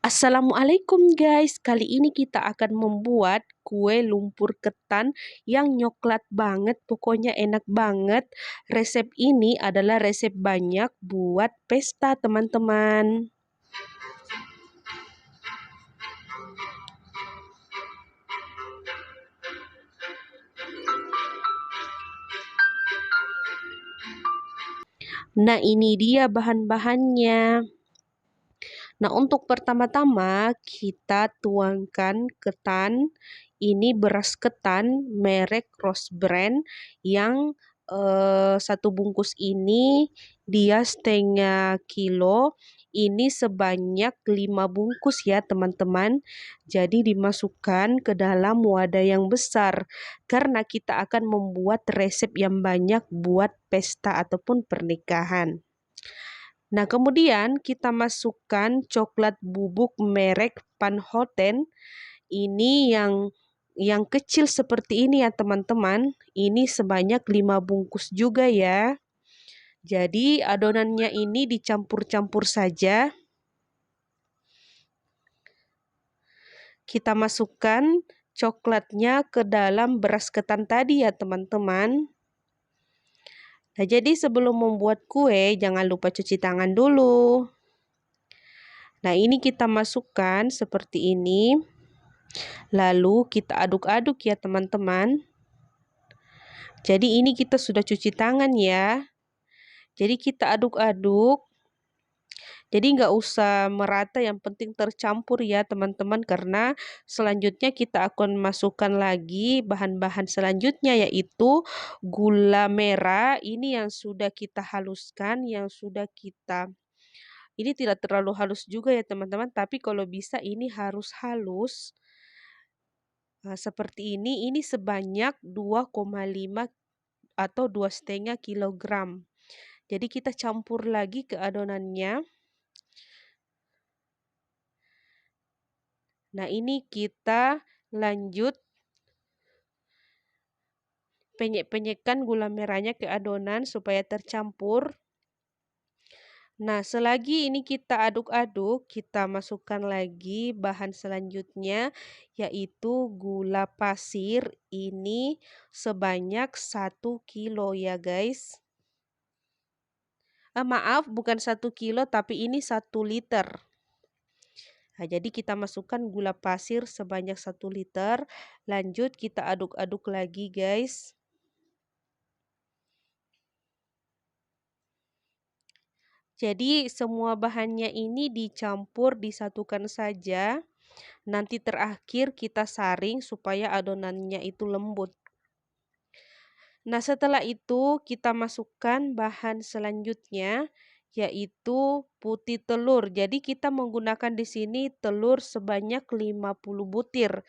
Assalamualaikum guys, kali ini kita akan membuat kue lumpur ketan yang nyoklat banget, pokoknya enak banget. Resep ini adalah resep banyak buat pesta teman-teman. Nah, ini dia bahan-bahannya. Nah, untuk pertama-tama kita tuangkan ketan. Ini beras ketan merek Rose Brand yang satu bungkus ini dia setengah kilo. Ini sebanyak 5 bungkus ya teman-teman. Jadi dimasukkan ke dalam wadah yang besar karena kita akan membuat resep yang banyak buat pesta ataupun pernikahan. Nah, kemudian kita masukkan coklat bubuk merek Van Houten. Ini yang kecil seperti ini ya teman-teman. Ini sebanyak 5 bungkus juga ya. Jadi adonannya ini dicampur-campur saja. Kita masukkan coklatnya ke dalam beras ketan tadi ya teman-teman. Nah, jadi sebelum membuat kue jangan lupa cuci tangan dulu. Nah, ini kita masukkan seperti ini. Lalu kita aduk-aduk ya teman-teman. Jadi ini kita sudah cuci tangan ya. Jadi kita aduk-aduk. Jadi nggak usah merata, yang penting tercampur ya teman-teman. Karena selanjutnya kita akan masukkan lagi bahan-bahan selanjutnya yaitu gula merah. Ini yang sudah kita haluskan, ini tidak terlalu halus juga ya teman-teman. Tapi kalau bisa ini harus halus. Nah, seperti ini sebanyak 2,5 atau 2,5 kilogram. Jadi kita campur lagi ke adonannya. Nah, ini kita lanjut penyek-penyekkan gula merahnya ke adonan supaya tercampur. Nah, selagi ini kita aduk-aduk, kita masukkan lagi bahan selanjutnya yaitu gula pasir. Ini sebanyak 1 kilo ya guys. Maaf, bukan 1 kilo tapi ini 1 liter. Nah, jadi kita masukkan gula pasir sebanyak 1 liter. Lanjut kita aduk-aduk lagi guys. Jadi semua bahannya ini dicampur, disatukan saja. Nanti terakhir kita saring supaya adonannya itu lembut. Nah, setelah itu kita masukkan bahan selanjutnya yaitu putih telur. Jadi kita menggunakan di sini telur sebanyak 50 butir.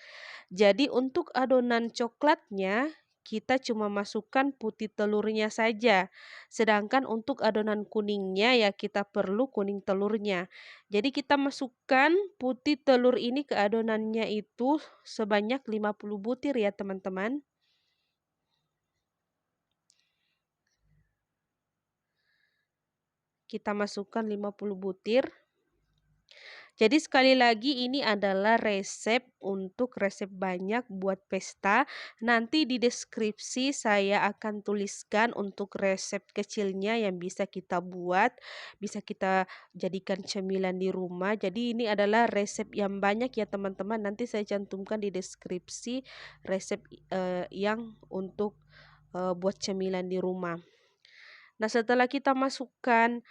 Jadi untuk adonan coklatnya kita cuma masukkan putih telurnya saja. Sedangkan untuk adonan kuningnya ya kita perlu kuning telurnya. Jadi kita masukkan putih telur ini ke adonannya itu sebanyak 50 butir ya teman-teman. Kita masukkan 50 butir. Jadi sekali lagi ini adalah resep untuk resep banyak buat pesta. Nanti di deskripsi saya akan tuliskan untuk resep kecilnya yang bisa kita buat, bisa kita jadikan cemilan di rumah. Jadi ini adalah resep yang banyak ya teman-teman. Nanti saya cantumkan di deskripsi resep yang untuk buat cemilan di rumah. Nah, setelah kita masukkan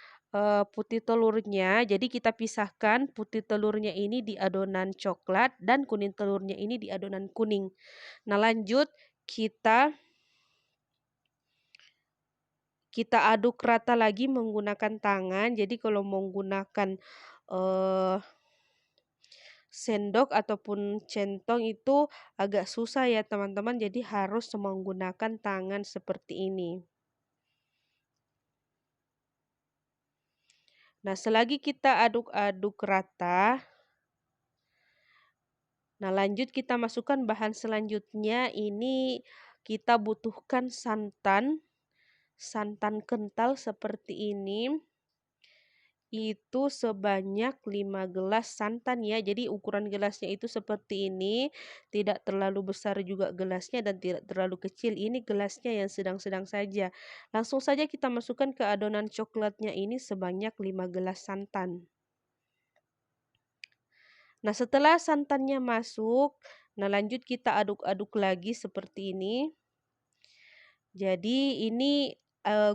putih telurnya, jadi kita pisahkan putih telurnya ini di adonan coklat dan kuning telurnya ini di adonan kuning. Nah, lanjut kita aduk rata lagi menggunakan tangan. Jadi kalau menggunakan sendok ataupun centong itu agak susah ya teman-teman. Jadi harus menggunakan tangan seperti ini. Nah, selagi kita aduk-aduk rata, nah lanjut kita masukkan bahan selanjutnya. Ini kita butuhkan santan kental seperti ini. itu sebanyak 5 gelas santan ya. Jadi ukuran gelasnya itu seperti ini, tidak terlalu besar juga gelasnya dan tidak terlalu kecil. Ini gelasnya yang sedang-sedang saja. Langsung saja kita masukkan ke adonan coklatnya ini sebanyak 5 gelas santan. Nah, setelah santannya masuk, nah lanjut kita aduk-aduk lagi seperti ini. Jadi ini,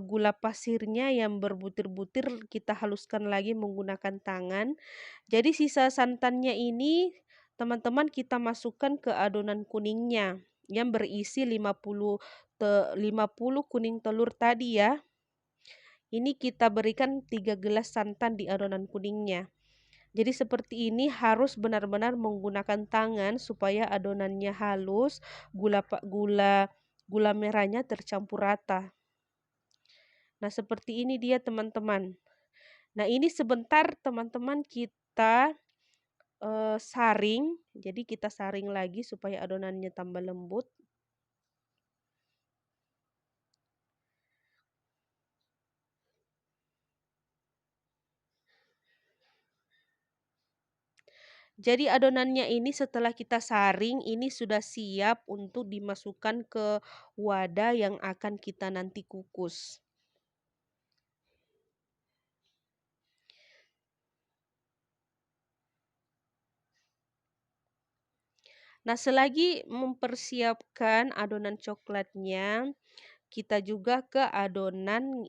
gula pasirnya yang berbutir-butir kita haluskan lagi menggunakan tangan. Jadi sisa santannya ini teman-teman kita masukkan ke adonan kuningnya yang berisi 50 kuning telur tadi ya. Ini kita berikan 3 gelas santan di adonan kuningnya. Jadi seperti ini harus benar-benar menggunakan tangan supaya adonannya halus, gula merahnya tercampur rata. Nah, seperti ini dia teman-teman. Nah, ini sebentar teman-teman kita saring. Jadi kita saring lagi supaya adonannya tambah lembut. Jadi adonannya ini setelah kita saring, ini sudah siap untuk dimasukkan ke wadah yang akan kita nanti kukus. Nah, selagi mempersiapkan adonan coklatnya, kita juga ke adonan,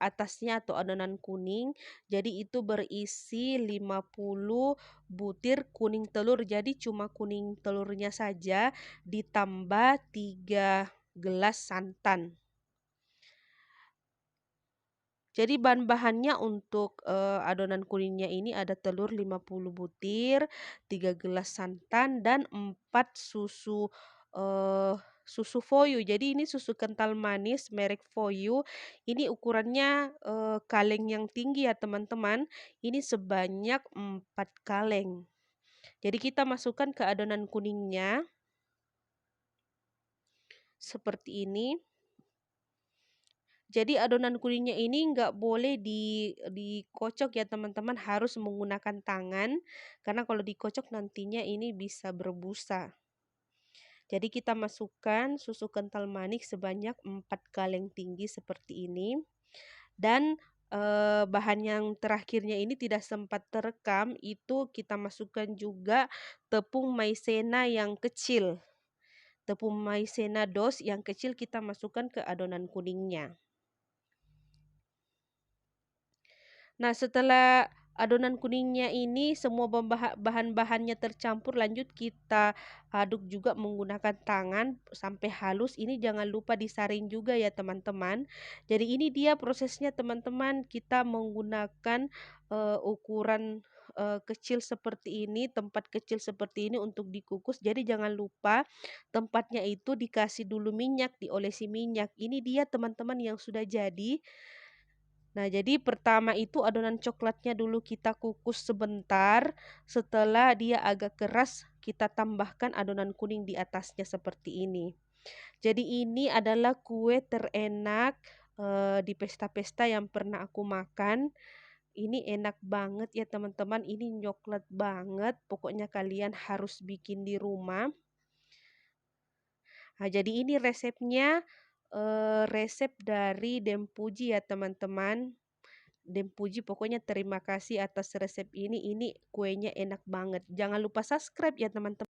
atasnya atau adonan kuning. Jadi itu berisi 50 butir kuning telur. Jadi cuma kuning telurnya saja ditambah 3 gelas santan. Jadi bahan-bahannya untuk, adonan kuningnya ini ada telur 50 butir, 3 gelas santan, dan 4 susu foyu. Jadi ini susu kental manis merek Foyu. Ini ukurannya, kaleng yang tinggi ya teman-teman. Ini sebanyak 4 kaleng. Jadi kita masukkan ke adonan kuningnya, seperti ini. Jadi adonan kuningnya ini nggak boleh dikocok ya teman-teman, harus menggunakan tangan, karena kalau dikocok nantinya ini bisa berbusa. Jadi kita masukkan susu kental manis sebanyak 4 kaleng tinggi seperti ini. Dan, bahan yang terakhirnya ini tidak sempat terekam, itu kita masukkan juga tepung maizena yang kecil. Tepung maizena dos yang kecil kita masukkan ke adonan kuningnya. Nah, setelah adonan kuningnya ini semua bahan-bahannya tercampur, lanjut kita aduk juga menggunakan tangan sampai halus. Ini jangan lupa disaring juga ya teman-teman. Jadi ini dia prosesnya teman-teman, kita menggunakan, ukuran, kecil seperti ini, tempat kecil seperti ini untuk dikukus. Jadi jangan lupa tempatnya itu dikasih dulu minyak, diolesi minyak. Ini dia teman-teman yang sudah jadi. Nah, jadi pertama itu adonan coklatnya dulu kita kukus sebentar, setelah dia agak keras kita tambahkan adonan kuning di atasnya seperti ini. Jadi ini adalah kue terenak, di pesta-pesta yang pernah aku makan. Ini enak banget ya teman-teman, ini coklat banget, pokoknya kalian harus bikin di rumah. Nah, jadi ini resepnya, resep dari Dempuji ya teman-teman. Dan Puji pokoknya terima kasih atas resep ini kuenya enak banget. Jangan lupa subscribe ya teman-teman.